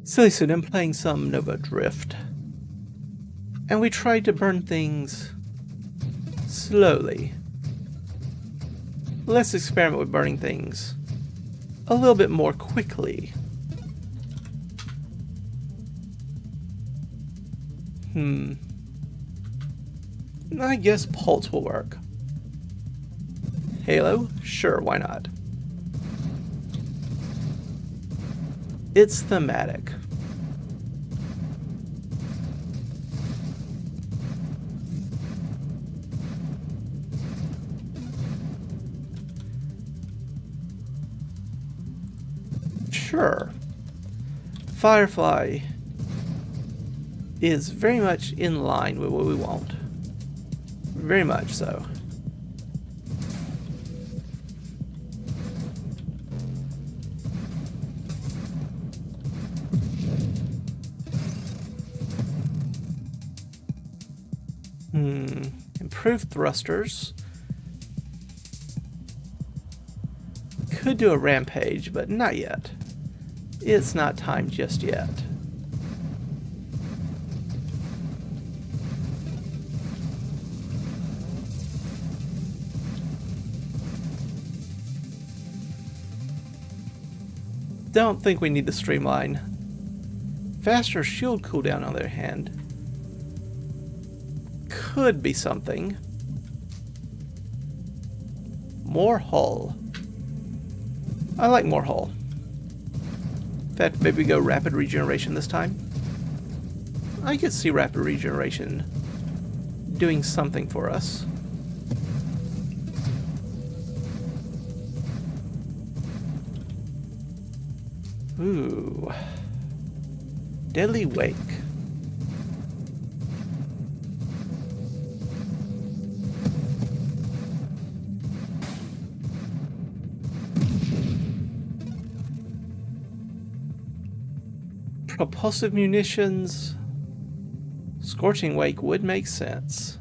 SillyPseudonym playing some Nova Drift. And we tried to burn things slowly. Let's experiment with burning things a little bit more quickly. I guess pulse will work. Halo? Sure, why not? It's thematic. Sure. Firefly is very much in line with what we want. Very much so. Improved thrusters. Could do a rampage, but not yet. It's not time just yet. Don't think we need to streamline. Faster shield cooldown, on the other hand, could be something. More hull. I like more hull. In fact, maybe go rapid regeneration this time. I could see rapid regeneration doing something for us. Ooh. Deadly Wake. Propulsive munitions. Scorching Wake would make sense.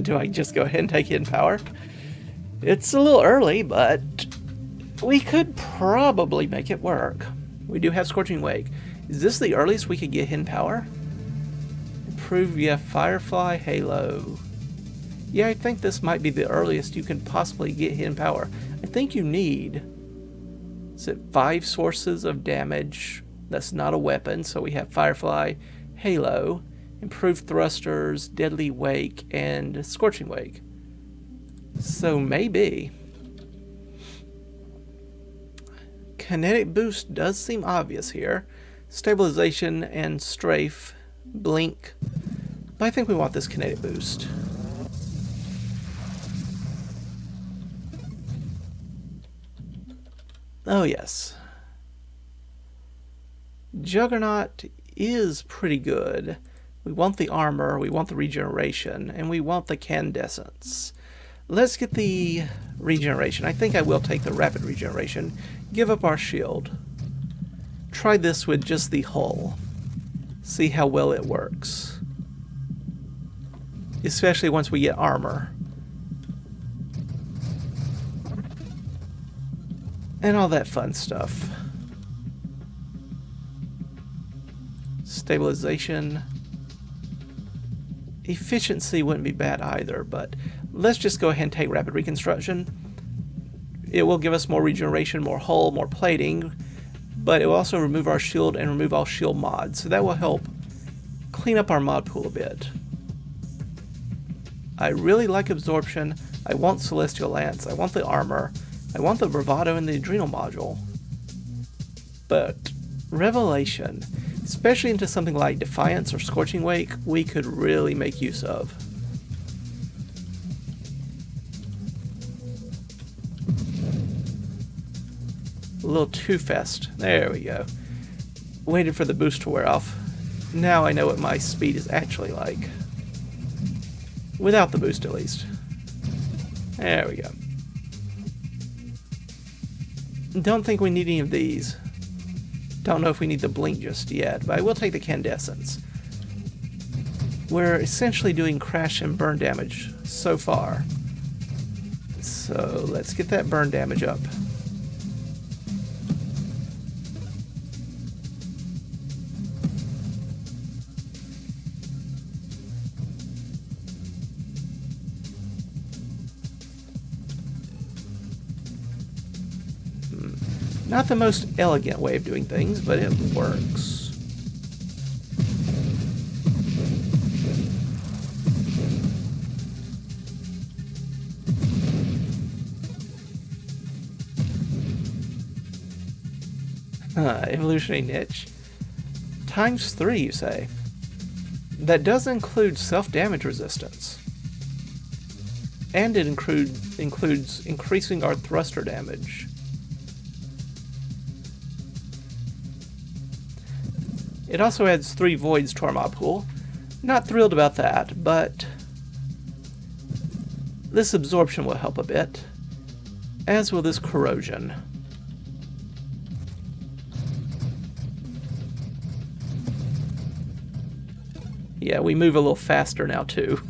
Do I just go ahead and take hidden power? It's a little early, but we could probably make it work. We do have Scorching Wake. Is this the earliest we could get hidden power? Improve via Firefly Halo. Yeah, I think this might be the earliest you can possibly get hidden power. I think you need, is it 5 sources of damage? That's not a weapon, so we have Firefly, Halo, Improved Thrusters, Deadly Wake, and Scorching Wake. So maybe. Kinetic boost does seem obvious here. Stabilization and strafe, blink. But I think we want this kinetic boost. Oh yes. Juggernaut is pretty good. We want the armor, we want the regeneration, and we want the candescence. Let's get the regeneration. I think I will take the rapid regeneration. Give up our shield. Try this with just the hull. See how well it works. Especially once we get armor. And all that fun stuff. Stabilization. Efficiency wouldn't be bad either, but let's just go ahead and take rapid reconstruction. It will give us more regeneration, more hull, more plating, but it will also remove our shield and remove all shield mods, so that will help clean up our mod pool a bit. I really like absorption. I want Celestial Lance. I want the armor. I want the bravado and the adrenal module. But revelation, especially into something like Defiance or Scorching Wake, we could really make use of. A little too fast. There we go. Waited for the boost to wear off. Now I know what my speed is actually like. Without the boost, at least. There we go. Don't think we need any of these. Don't know if we need the blink just yet, but I will take the candescence. we're essentially doing crash and burn damage so far. So let's get that burn damage up. Not the most elegant way of doing things, but it works. Evolutionary niche. ×3, you say? That does include self-damage resistance. And it includes increasing our thruster damage. It also adds 3 voids to our mob pool. Not thrilled about that, but this absorption will help a bit, as will this corrosion. Yeah, we move a little faster now too,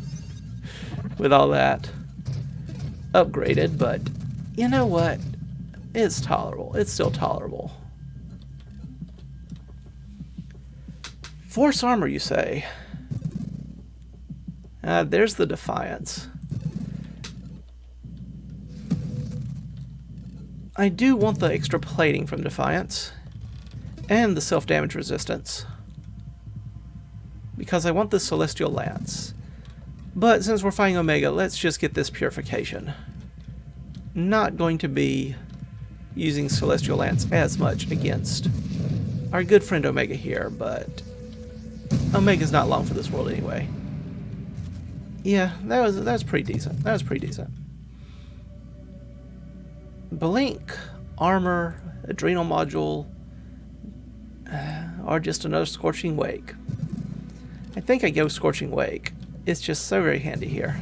with all that upgraded, but you know what? It's tolerable. It's still tolerable. Force armor, you say? There's the Defiance. I do want the extra plating from Defiance, and the self-damage resistance, because I want the Celestial Lance. But since we're fighting Omega, let's just get this purification. Not going to be using Celestial Lance as much against our good friend Omega here, but Omega's not long for this world anyway. Yeah, that was pretty decent. That was pretty decent. Blink, armor, adrenal module, or just another Scorching Wake. I think I go Scorching Wake. It's just so very handy here.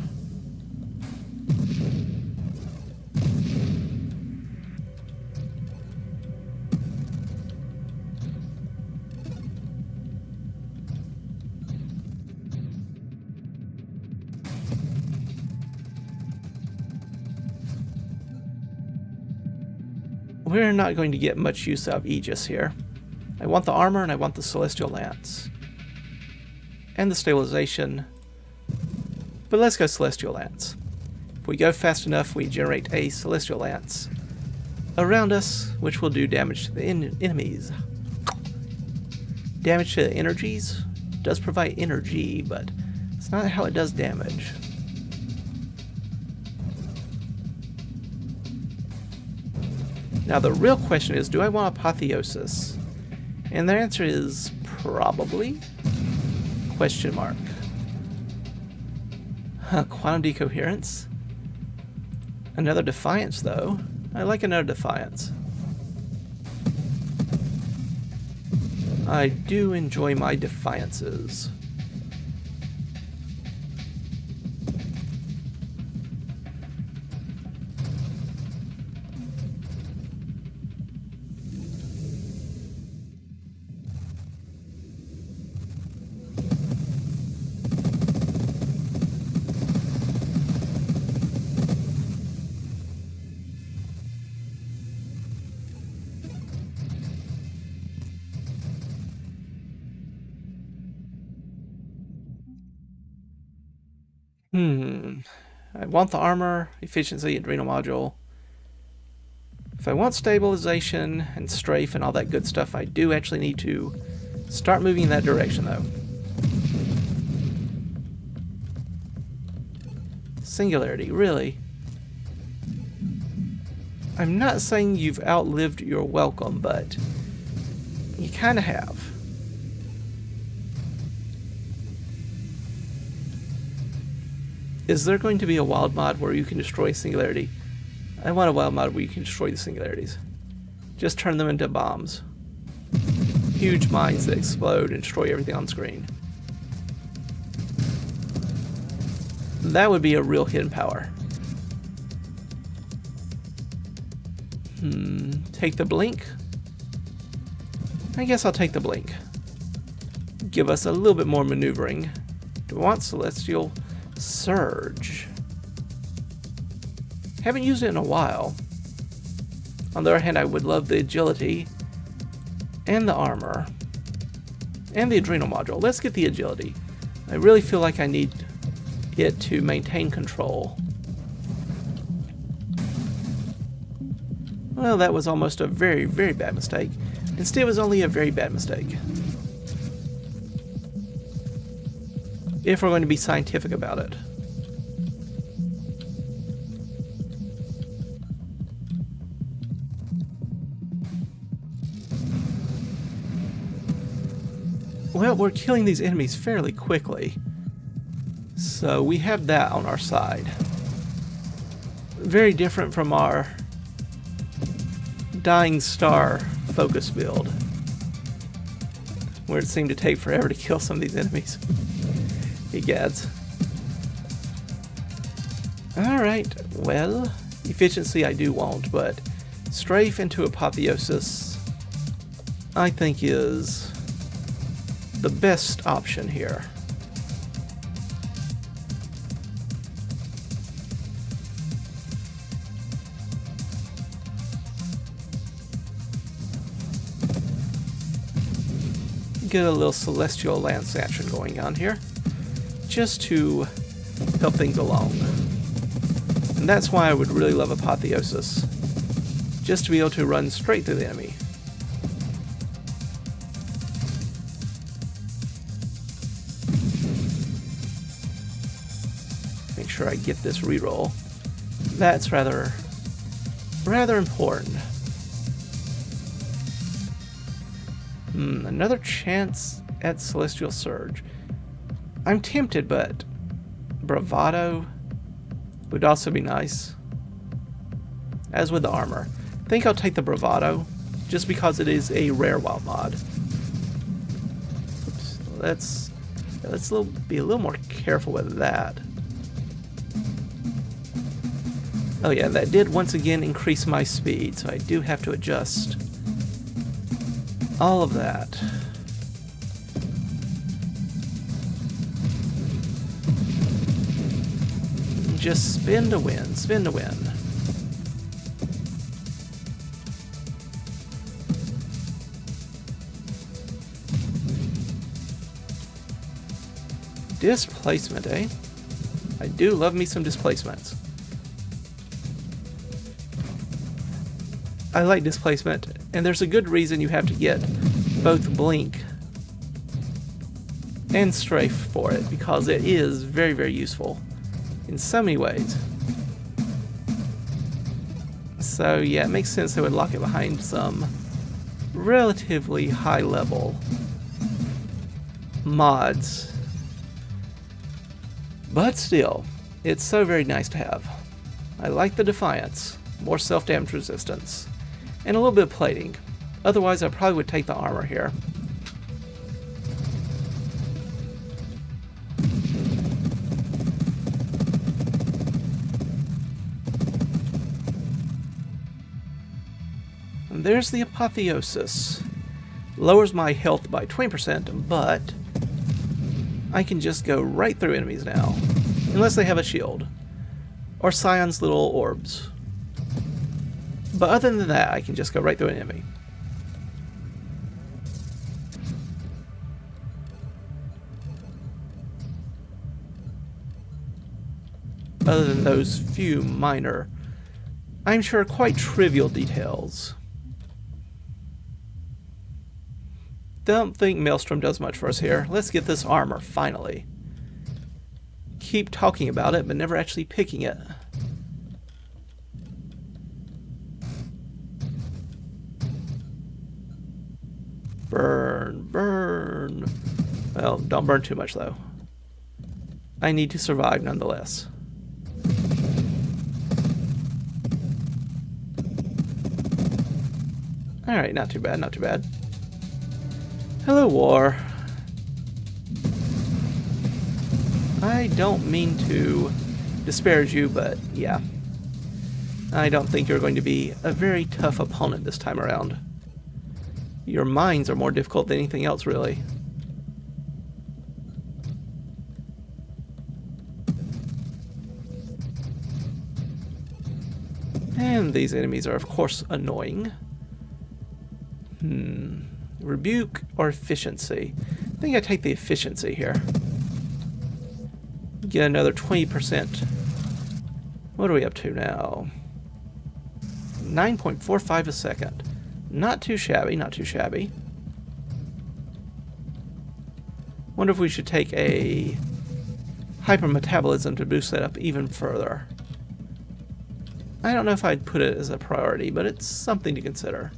We're not going to get much use out of Aegis here. I want the armor and I want the Celestial Lance. And the stabilization. But let's go Celestial Lance. If we go fast enough, we generate a Celestial Lance around us, which will do damage to the enemies. Damage to the energies does provide energy, but it's not how it does damage. Now the real question is, do I want Apotheosis? And the answer is probably? Question mark. Quantum Decoherence? Another Defiance though. I like another Defiance. I do enjoy my Defiances. I want the armor, efficiency, adrenal module. If I want stabilization and strafe and all that good stuff, I do actually need to start moving in that direction though. Singularity, really? I'm not saying you've outlived your welcome, but you kind of have. Is there going to be a wild mod where you can destroy Singularity? I want a wild mod where you can destroy the Singularities. Just turn them into bombs. Huge mines that explode and destroy everything on screen. That would be a real hidden power. Take the blink? I guess I'll take the blink. Give us a little bit more maneuvering Do we want Celestial Surge? Haven't used it in a while. On the other hand, I would love the agility and the armor and the adrenal module. Let's get the agility. I really feel like I need it to maintain control. Well, that was almost a very, very bad mistake. Instead, it was only a very bad mistake. If we're going to be scientific about it. Well, we're killing these enemies fairly quickly. So we have that on our side. Very different from our Dying Star focus build, where it seemed to take forever to kill some of these enemies. Egads. Alright, well, efficiency I do want, but strafe into Apotheosis I think is the best option here. Get a little Celestial Lance action going on here, just to help things along. And that's why I would really love Apotheosis, just to be able to run straight through the enemy. Make sure I get this reroll. That's rather important. Another chance at Celestial Surge. I'm tempted, but Bravado would also be nice. As with the armor. I think I'll take the Bravado, just because it is a rare wild mod. Oops. Let's be a little more careful with that. Oh yeah, that did once again increase my speed, so I do have to adjust all of that. Just spin to win, spin to win. Displacement, eh? I do love me some displacements. I like displacement, and there's a good reason you have to get both blink and strafe for it, because it is very, very useful in so many ways. So yeah, it makes sense they would lock it behind some relatively high level mods. But still, it's so very nice to have. I like the Defiance, more self-damage resistance, and a little bit of plating. Otherwise, I probably would take the armor here. And there's the Apotheosis. Lowers my health by 20%, but I can just go right through enemies now. Unless they have a shield. Or Scion's little orbs. But other than that, I can just go right through an enemy. Other than those few minor, I'm sure quite trivial details. Don't think Maelstrom does much for us here. Let's get this armor, finally. Keep talking about it, but never actually picking it. Burn, burn. Well, don't burn too much, though. I need to survive nonetheless. Alright, not too bad, not too bad. Hello, War. I don't mean to disparage you, but yeah. I don't think you're going to be a very tough opponent this time around. Your mines are more difficult than anything else, really. And these enemies are, of course, annoying. Rebuke or efficiency? I think I take the efficiency here. Get another 20%. What are we up to now? 9.45 a second. Not too shabby, not too shabby. Wonder if we should take a hypermetabolism to boost that up even further. I don't know if I'd put it as a priority, but it's something to consider.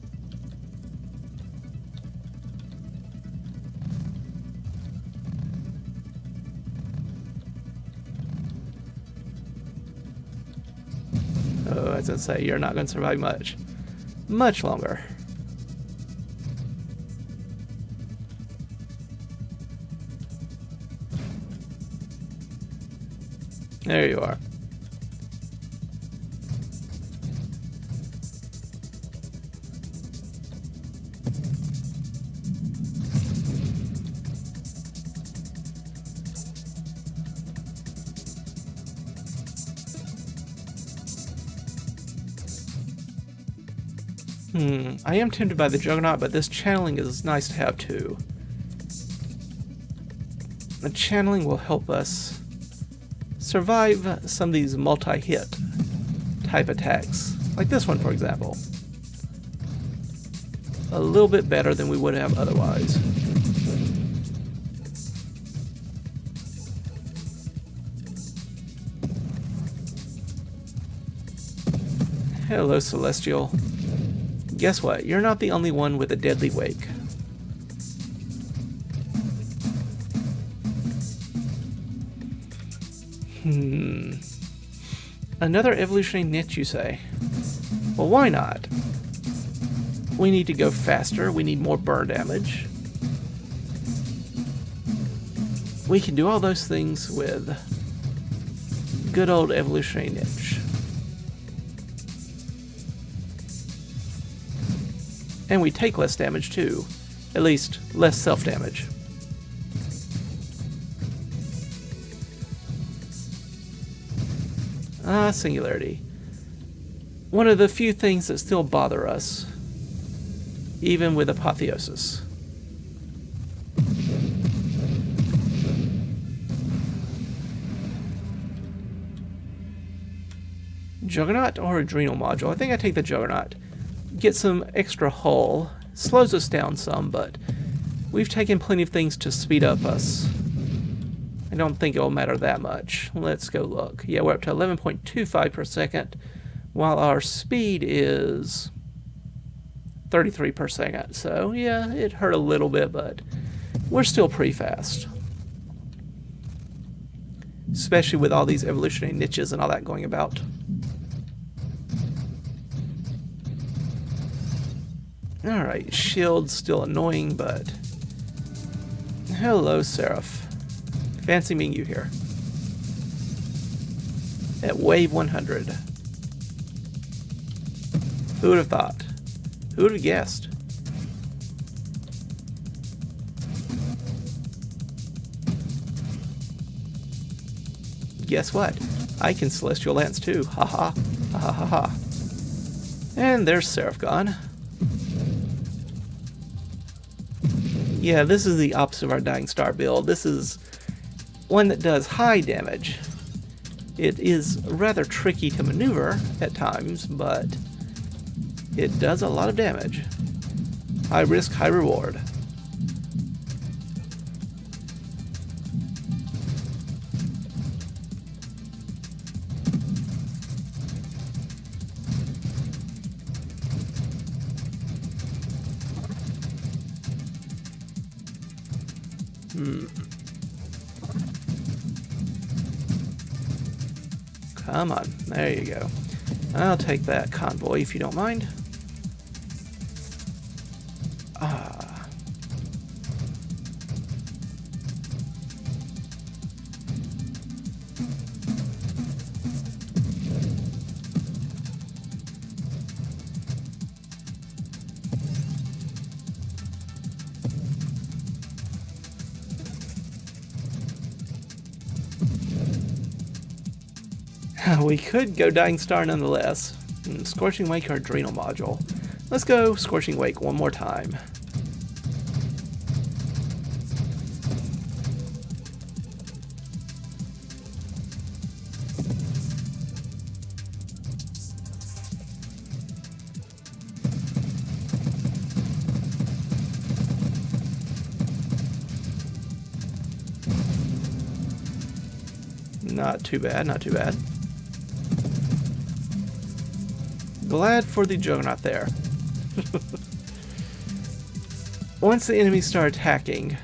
Oh, I was going to say, you're not going to survive much longer. There you are. I am tempted by the Juggernaut, but this channeling is nice to have too. The channeling will help us survive some of these multi-hit type attacks. Like this one, for example. A little bit better than we would have otherwise. Hello, Celestial. Guess what? You're not the only one with a deadly wake. Another evolutionary niche, you say? Well, why not? We need to go faster. We need more burn damage. We can do all those things with good old evolutionary niche. And we take less damage too. At least, less self-damage. Singularity. One of the few things that still bother us, even with Apotheosis. Juggernaut or Adrenal Module? I think I take the Juggernaut. Get some extra hull. Slows us down some, but we've taken plenty of things to speed up us. I don't think it'll matter that much. Let's go look. Yeah, we're up to 11.25 per second, while our speed is 33 per second. So, yeah, it hurt a little bit, but we're still pretty fast. Especially with all these evolutionary niches and all that going about. Alright, shield's still annoying, but... Hello, Seraph. Fancy meeting you here. At wave 100. Who would have thought? Who would have guessed? Guess what? I can Celestial Lance too. Ha ha. Ha ha ha ha. And there's Seraph gone. Yeah, this is the opposite of our Dying Star build. This is one that does high damage. It is rather tricky to maneuver at times, but it does a lot of damage. High risk, high reward. Come on, there you go. I'll take that convoy if you don't mind. We could go Dying Star nonetheless. Scorching Wake or Adrenal Module. Let's go Scorching Wake one more time. Not too bad, not too bad. Glad for the Juggernaut there. Once the enemies start attacking,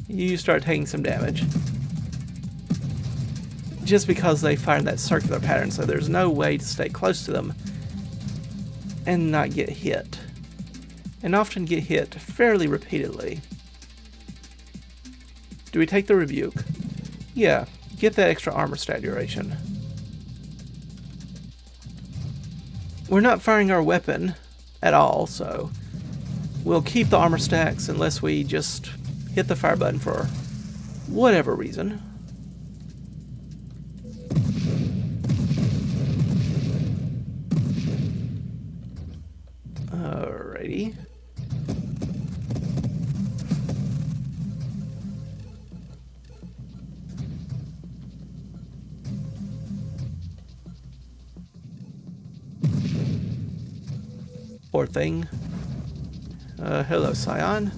you start taking some damage. Just because they fire in that circular pattern, so there's no way to stay close to them and not get hit. And often get hit fairly repeatedly. Do we take the Rebuke? Yeah, get that extra armor stat duration. We're not firing our weapon at all, so we'll keep the armor stacks unless we just hit the fire button for whatever reason. Alrighty. Poor thing. Hello, Scion.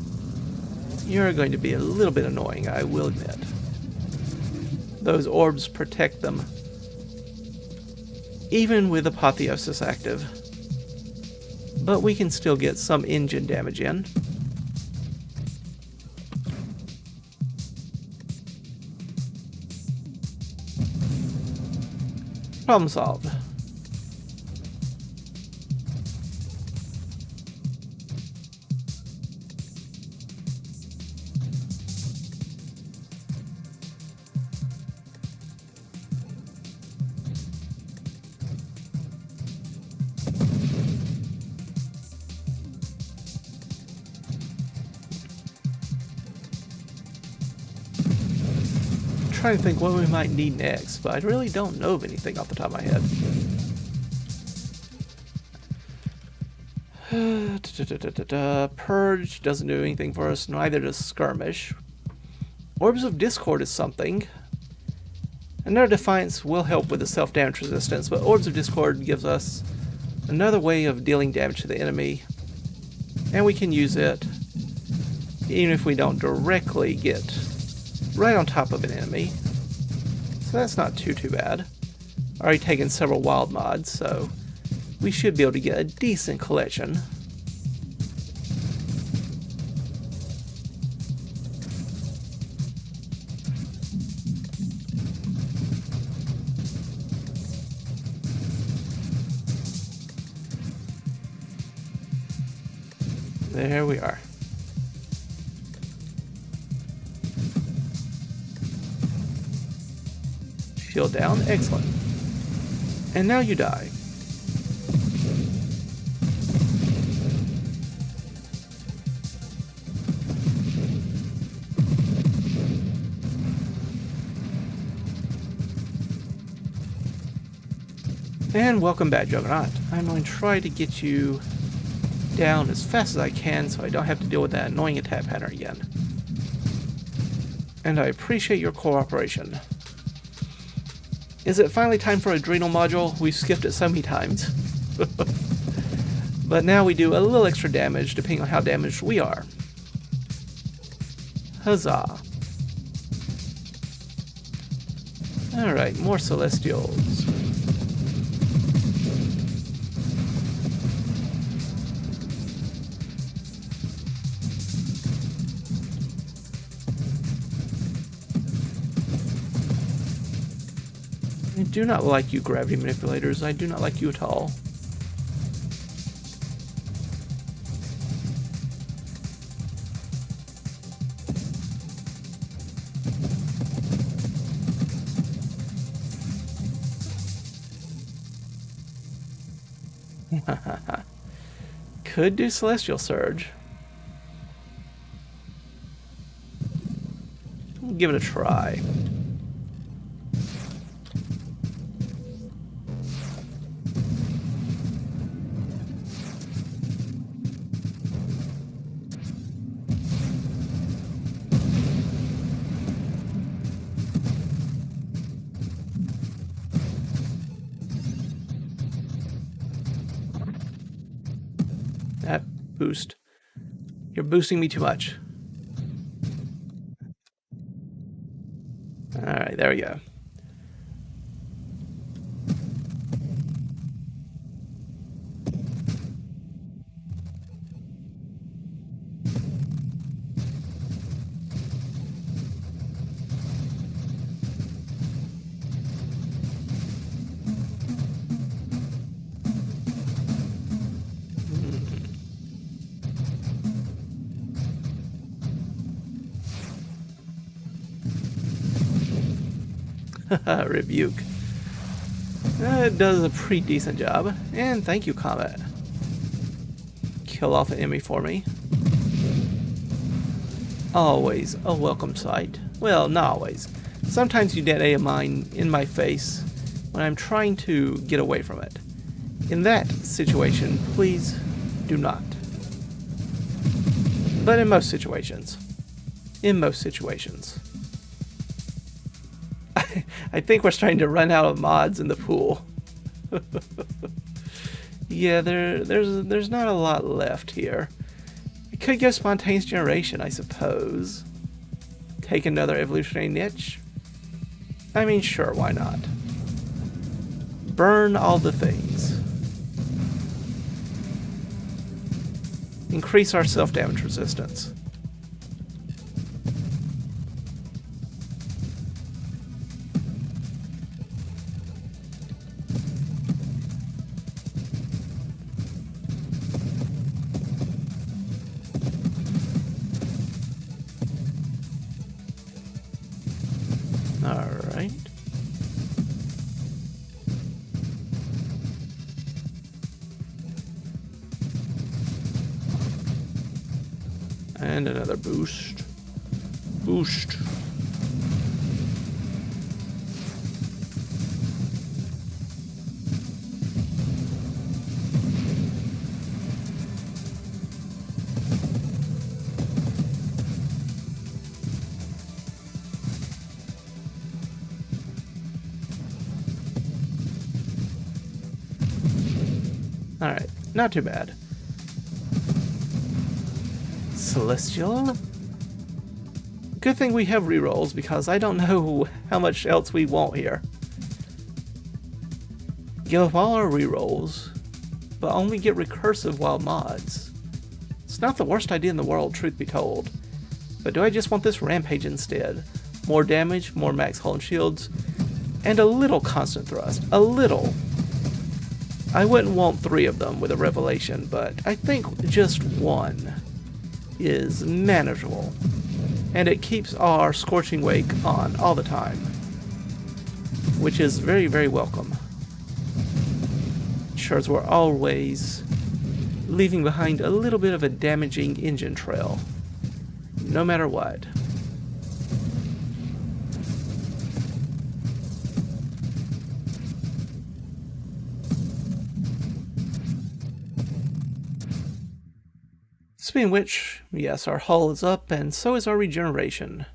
You're going to be a little bit annoying, I will admit. Those orbs protect them, even with Apotheosis active. But we can still get some engine damage in. Problem solved. Trying to think what we might need next, but I really don't know of anything off the top of my head. Purge doesn't do anything for us, neither does Skirmish. Orbs of Discord is something. Another Defiance will help with the self-damage resistance, but Orbs of Discord gives us another way of dealing damage to the enemy, and we can use it even if we don't directly get right on top of an enemy. So that's not too bad. Already taken several wild mods, so we should be able to get a decent collection. There we are. Shield down, excellent. And now you die. And welcome back, Juggernaut. I'm going to try to get you down as fast as I can so I don't have to deal with that annoying attack pattern again. And I appreciate your cooperation. Is it finally time for Adrenal Module? We've skipped it so many times. But now we do a little extra damage depending on how damaged we are. Huzzah. Alright, more Celestials. I do not like you, gravity manipulators. I do not like you at all. Could do Celestial Surge. We'll give it a try. Boost. You're boosting me too much. Alright, there we go. Rebuke. It does a pretty decent job. And thank you, Comet. Kill off an enemy for me. Always a welcome sight. Well, not always. Sometimes you detonate a mine in my face when I'm trying to get away from it. In that situation, please do not. But in most situations. I think we're starting to run out of mods in the pool. Yeah, there's not a lot left here. I could go spontaneous generation, I suppose. Take another evolutionary niche. I mean, sure, why not? Burn all the things. Increase our self-damage resistance. Alright. And another boost. Boost. Alright, not too bad. Celestial? Good thing we have rerolls, because I don't know how much else we want here. Give up all our rerolls, but only get recursive while mods. It's not the worst idea in the world, truth be told. But do I just want this rampage instead? More damage, more max hull and shields, and a little constant thrust. A little. I wouldn't want 3 of them with a revelation, but I think just 1 is manageable. And it keeps our Scorching Wake on all the time, which is very, very welcome. Ensures we're always leaving behind a little bit of a damaging engine trail, no matter what. Speaking of which, yes, our hull is up, and so is our regeneration.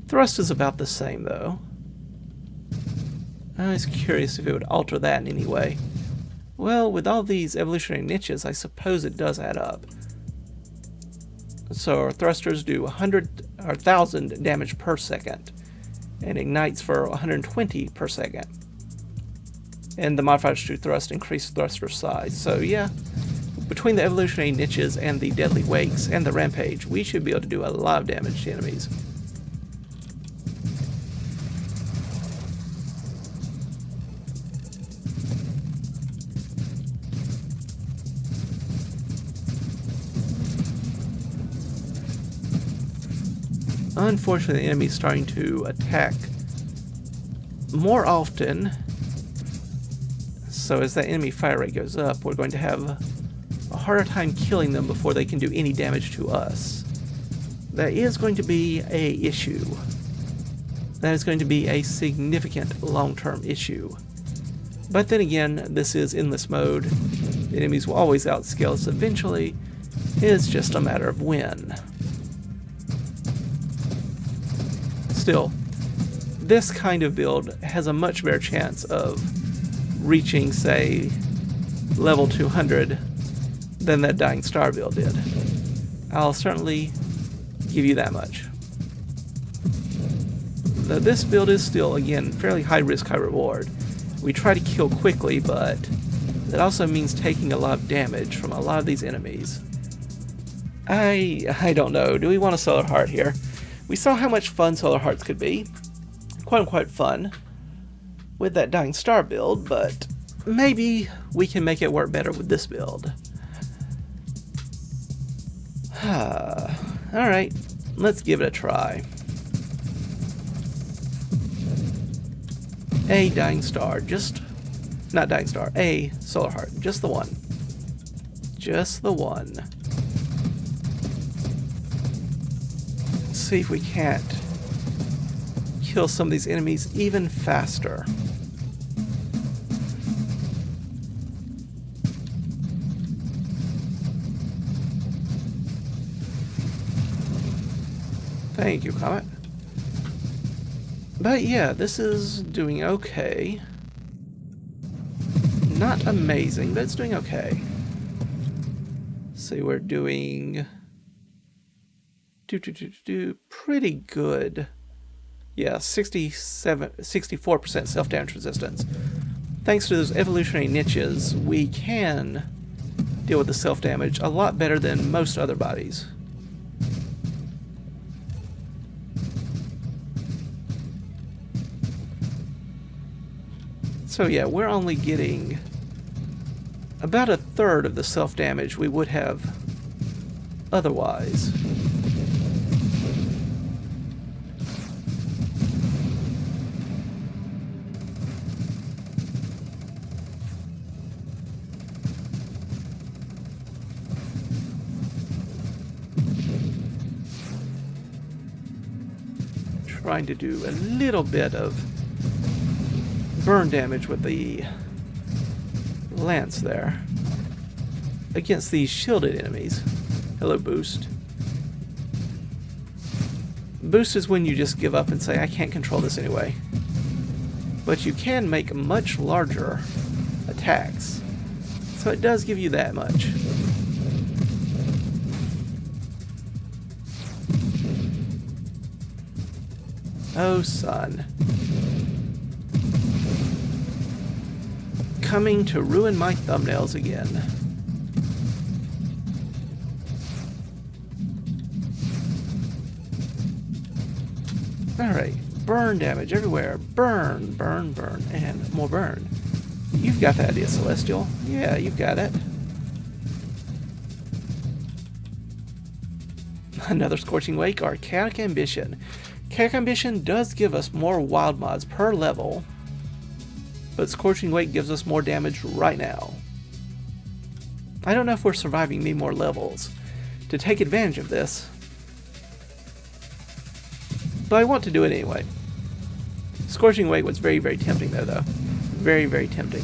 Thrust is about the same, though. I was curious if it would alter that in any way. Well, with all these evolutionary niches, I suppose it does add up. So our thrusters do 100 or 1,000 damage per second, and ignites for 120 per second. And the modifiers to thrust increase thruster size. So yeah, between the evolutionary niches and the deadly wakes and the rampage, we should be able to do a lot of damage to enemies. Unfortunately, the enemy's starting to attack more often. So as that enemy fire rate goes up, we're going to have a harder time killing them before they can do any damage to us. That is going to be an issue. That is going to be a significant long-term issue. But then again, this is endless mode. The enemies will always outscale us eventually. It's just a matter of when. Still, this kind of build has a much better chance of reaching, say, level 200 than that Dying Star build did. I'll certainly give you that much. Though this build is still, again, fairly high risk, high reward. We try to kill quickly, but that also means taking a lot of damage from a lot of these enemies. I don't know. Do we want a Solar Heart here? We saw how much fun Solar Hearts could be. Quite fun with that Dying Star build, but maybe we can make it work better with this build. Alright, let's give it a try. A Dying Star, not Dying Star, a Solar Heart, just the one. Just the one. Let's see if we can't kill some of these enemies even faster. Thank you, Comet. But yeah, this is doing okay. Not amazing, but it's doing okay. See, we're doing pretty good. Yeah, 64% self-damage resistance. Thanks to those evolutionary niches, we can deal with the self-damage a lot better than most other bodies. So yeah, we're only getting about a third of the self-damage we would have otherwise. Trying to do a little bit of burn damage with the lance there against these shielded enemies. Hello, Boost. Boost is when you just give up and say, I can't control this anyway. But you can make much larger attacks, so it does give you that much. Oh, son. Coming to ruin my thumbnails again. Alright, burn damage everywhere. Burn, burn, burn, and more burn. You've got the idea, Celestial. Yeah, you've got it. Another Scorching Wake or Chaotic Ambition. Chaotic Ambition does give us more wild mods per level, but Scorching Wake gives us more damage right now. I don't know if we're surviving many more levels to take advantage of this, but I want to do it anyway. Scorching Wake was very, very tempting though. Very, very tempting.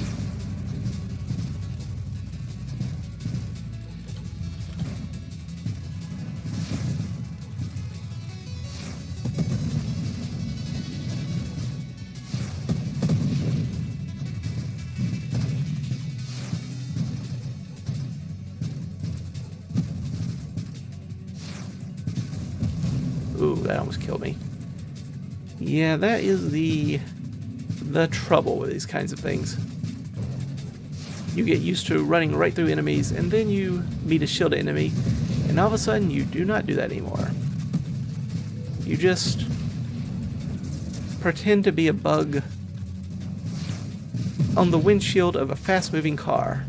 Ooh, that almost killed me. Yeah, that is the trouble with these kinds of things. You get used to running right through enemies, and then you meet a shielded enemy, and all of a sudden you do not do that anymore. You just pretend to be a bug on the windshield of a fast-moving car.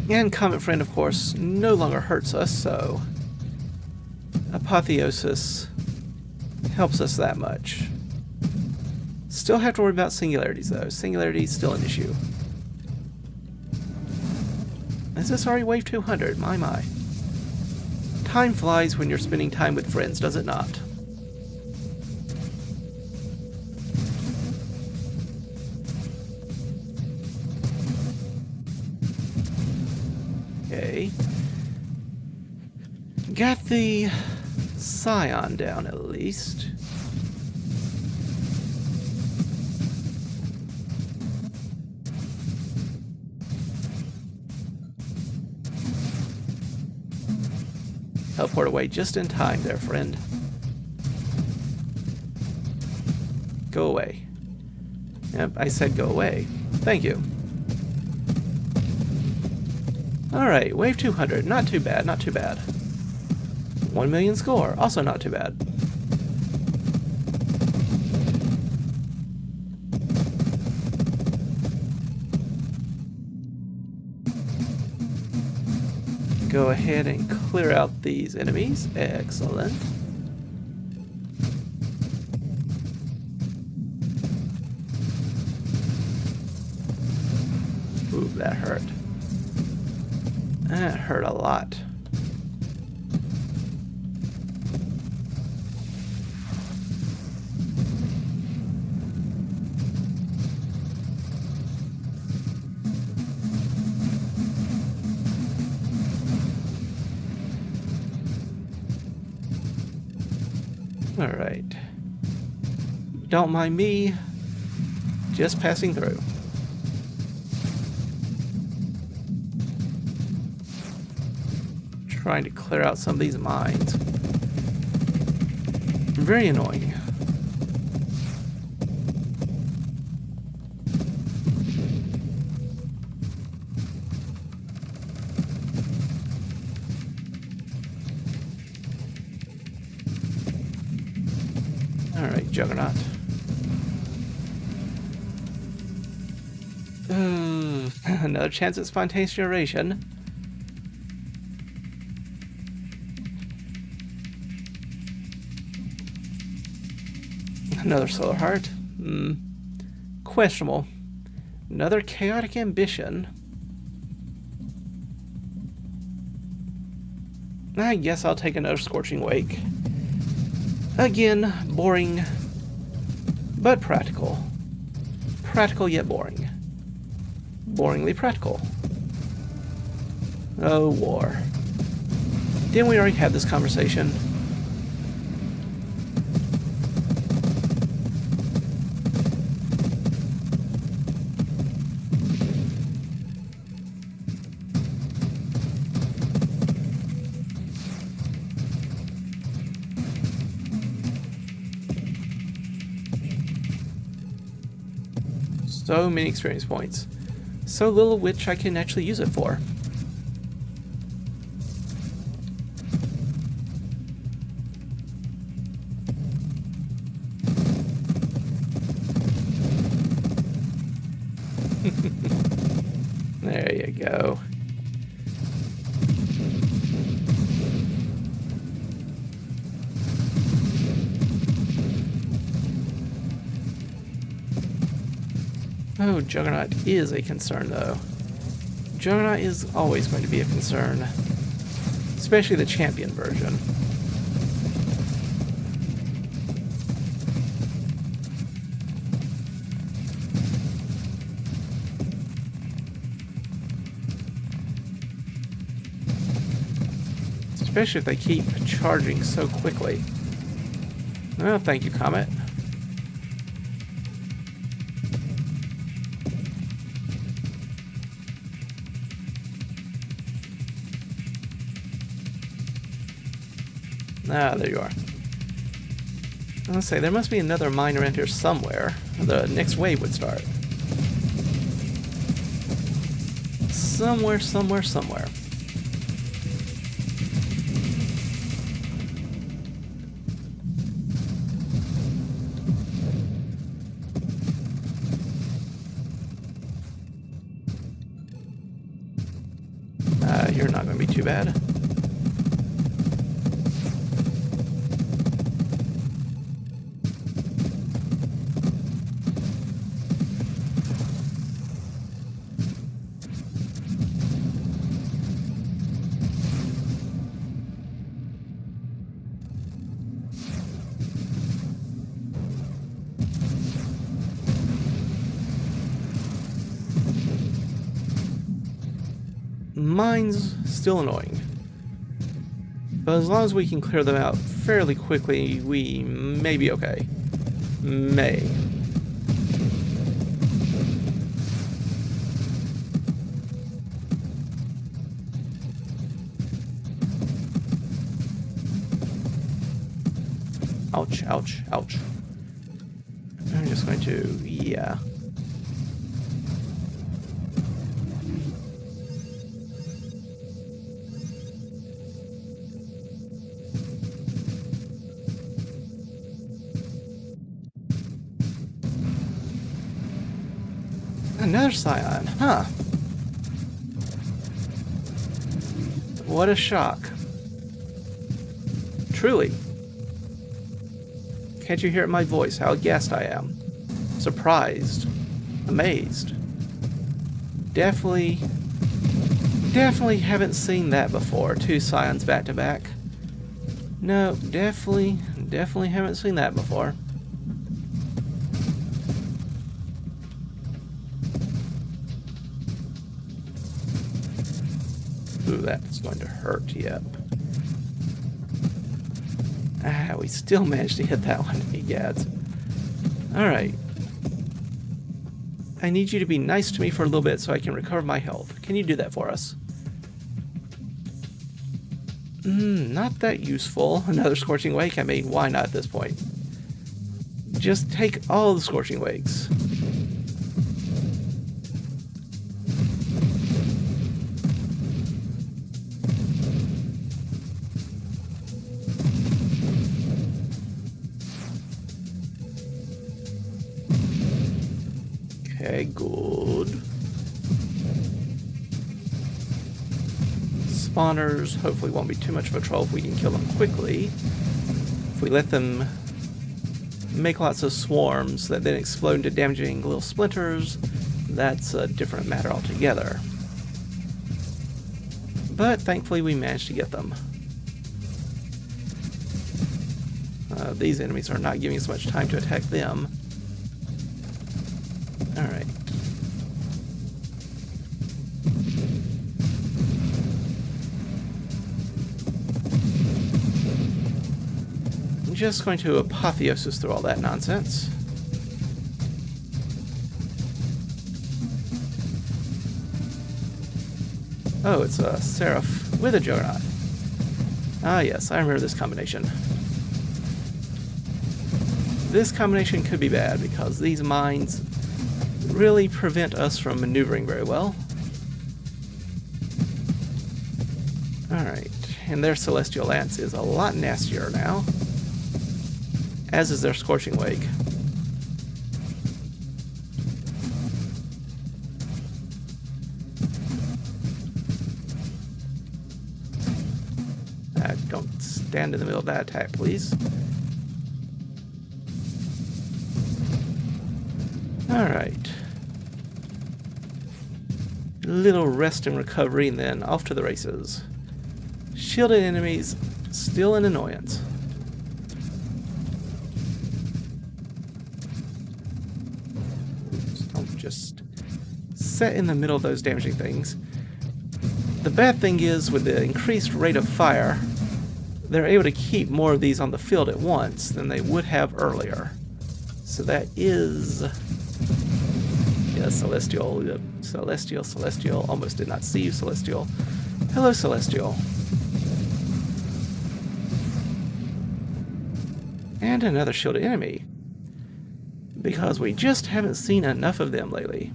And Comet Friend, of course, no longer hurts us, so Apotheosis helps us that much. Still have to worry about singularities, though. Singularity is still an issue. Is this already wave 200? My. Time flies when you're spending time with friends, does it not? Okay. Got the Scion down at least. Teleport away just in time there, friend. Go away. Yep, I said go away. Thank you. Alright, wave 200. Not too bad, not too bad. 1 million score. Also not too bad. Go ahead and clear out these enemies. Excellent. Ooh, that hurt. That hurt a lot. All right. Don't mind me. Just passing through. Trying to clear out some of these mines. Very annoying. Alright, Juggernaut. Another chance at spontaneous generation. Another solar heart. Questionable. Another chaotic ambition. I guess I'll take another scorching wake. Again, boring, but practical. Practical yet boring. Boringly practical. Oh, war. Didn't we already have this conversation? So many experience points. So little which I can actually use it for. There you go. Oh, Juggernaut is a concern, though. Juggernaut is always going to be a concern. Especially the champion version. Especially if they keep charging so quickly. Well, thank you, Comet. Ah, there you are. Let's say there must be another mine around here somewhere. The next wave would start. Somewhere, somewhere, somewhere. You're not going to be too bad. Mine's still annoying. But as long as we can clear them out fairly quickly, we may be okay. May. Ouch, ouch, ouch. I'm just going to, yeah. Another scion, huh? What a shock. Truly. Can't you hear my voice? How aghast I am. Surprised. Amazed. Definitely haven't seen that before. Two scions back to back. No, definitely haven't seen that before. Ooh, that's going to hurt, yep. Ah, we still managed to hit that one, egads. Alright. I need you to be nice to me for a little bit so I can recover my health. Can you do that for us? Not that useful. Another Scorching Wake? I mean, why not at this point? Just take all the Scorching Wakes. Okay, good. Spawners hopefully won't be too much of a trouble if we can kill them quickly. If we let them make lots of swarms that then explode into damaging little splinters, that's a different matter altogether. But thankfully we managed to get them. These enemies are not giving us much time to attack them. Alright. I'm just going to Apotheosis through all that nonsense. Oh, it's a Seraph with a Juggernaut. Ah yes, I remember this combination. This combination could be bad because these mines really prevent us from maneuvering very well. Alright, and their Celestial Lance is a lot nastier now, as is their Scorching Wake. Don't stand in the middle of that attack, please. Alright. Little rest and recovery, and then off to the races. Shielded enemies, still an annoyance. Don't just set in the middle of those damaging things. The bad thing is, with the increased rate of fire, they're able to keep more of these on the field at once than they would have earlier. So that is... yeah, Celestial. Celestial. Almost did not see you, Celestial. Hello, Celestial. And another shielded enemy. Because we just haven't seen enough of them lately.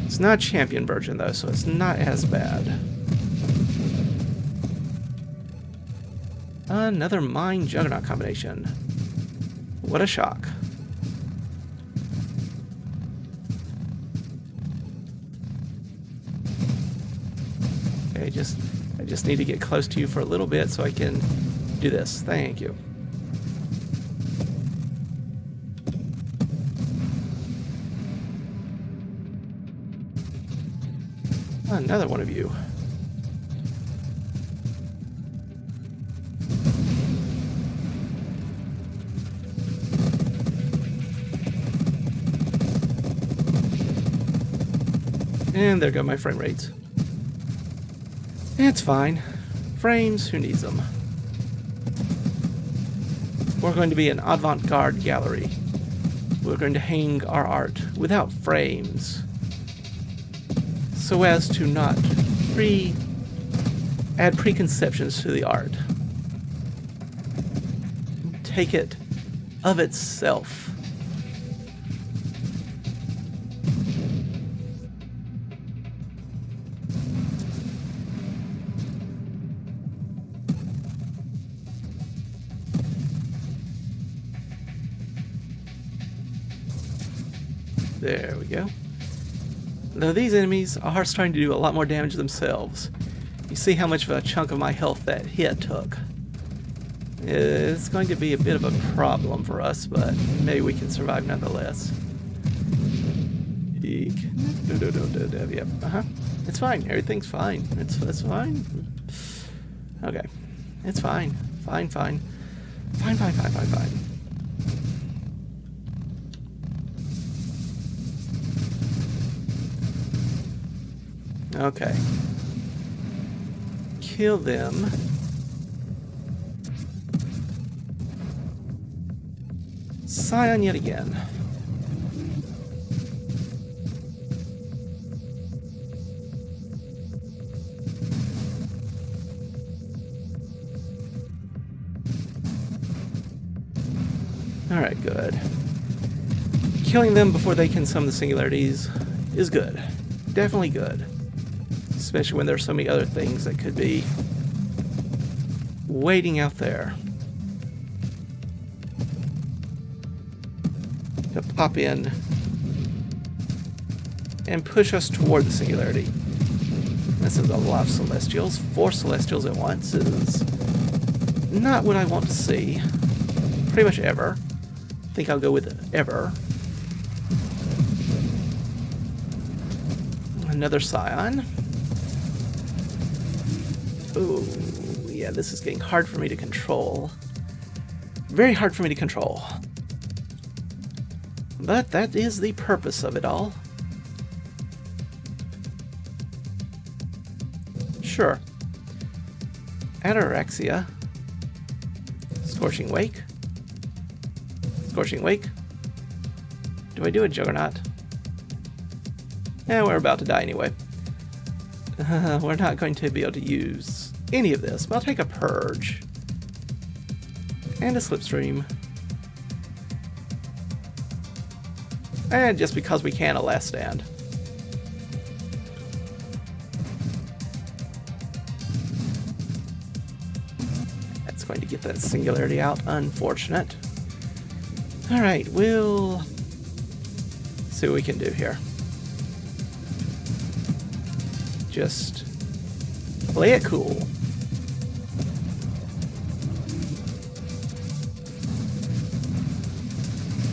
It's not champion version though, so it's not as bad. Another Mine Juggernaut combination. What a shock. Okay, I just need to get close to you for a little bit so I can do this. Thank you. Another one of you. And there go my frame rates. It's fine. Frames, who needs them? We're going to be an avant-garde gallery. We're going to hang our art without frames, so as to not add preconceptions to the art. Take it of itself. There we go. Now these enemies are starting to do a lot more damage themselves. You see how much of a chunk of my health that hit took. It's going to be a bit of a problem for us, but maybe we can survive nonetheless. Eek. Yep. It's fine. Everything's fine. It's fine. Okay. It's fine. Fine. Fine. Okay. Kill them. Scion yet again. Alright, good. Killing them before they can summon the singularities is good. Definitely good. Especially when there's so many other things that could be waiting out there to pop in and push us toward the singularity. This is a lot of celestials. 4 celestials at once is not what I want to see. Pretty much ever. I think I'll go with ever. Another Scion. Ooh, yeah, this is getting hard for me to control. Very hard for me to control. But that is the purpose of it all. Sure. Ataraxia. Scorching Wake. Scorching Wake. Do I do a Juggernaut? We're about to die anyway. We're not going to be able to use any of this, but I'll take a Purge. And a Slipstream. And just because we can, a Last Stand. That's going to get that singularity out. Unfortunate. Alright, we'll see what we can do here. Just play it cool.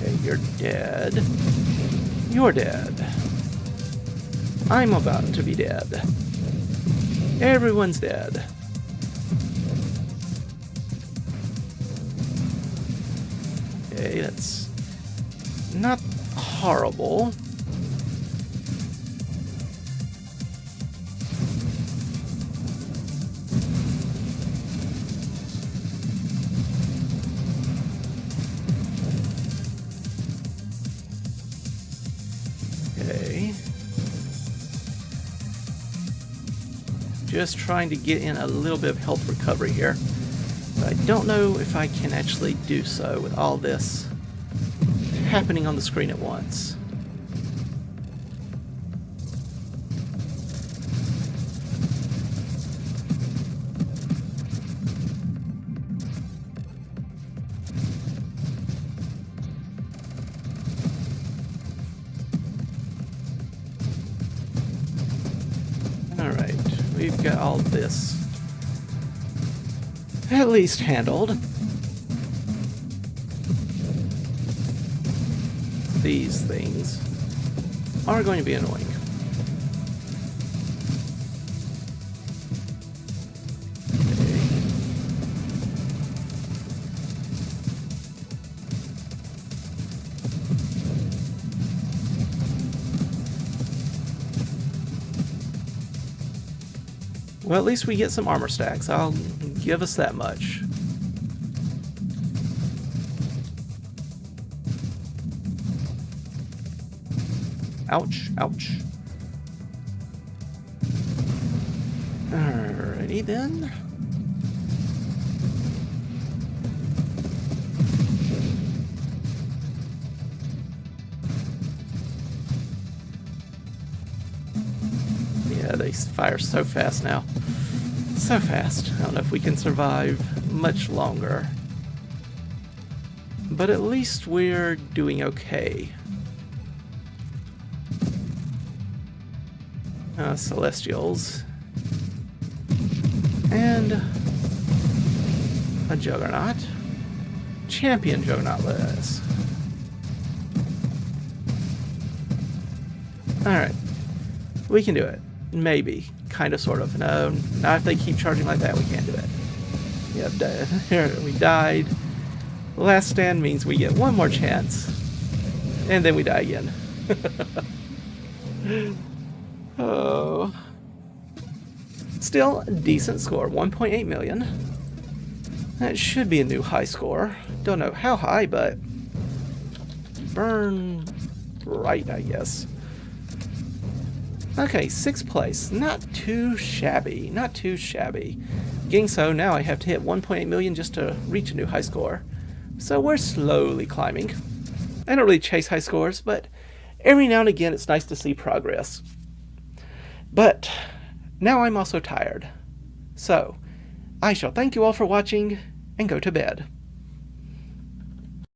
Okay, you're dead. You're dead. I'm about to be dead. Everyone's dead. Okay, that's not horrible. Okay. Just trying to get in a little bit of health recovery here. But I don't know if I can actually do so with all this happening on the screen at once. Alright, we've got all this at least handled. These things are going to be annoying. Okay. Well, at least we get some armor stacks. I'll give us that much. Ouch, ouch. Alrighty. Okay, then. Yeah, they fire so fast now. So fast. I don't know if we can survive much longer. But at least we're doing okay. Celestials. And a Juggernaut. Champion Juggernaut list. Alright. We can do it. Maybe. Kind of, sort of. No, not if they keep charging like that, we can't do it. Yep, we died. Last stand means we get one more chance. And then we die again. Oh. Still a decent score, 1.8 million. That should be a new high score. Don't know how high, but burn bright, I guess. Okay, 6th place. Not too shabby. Not too shabby. Getting so, now I have to hit 1.8 million just to reach a new high score. So we're slowly climbing. I don't really chase high scores, but every now and again it's nice to see progress. But now I'm also tired. So, I shall thank you all for watching and go to bed.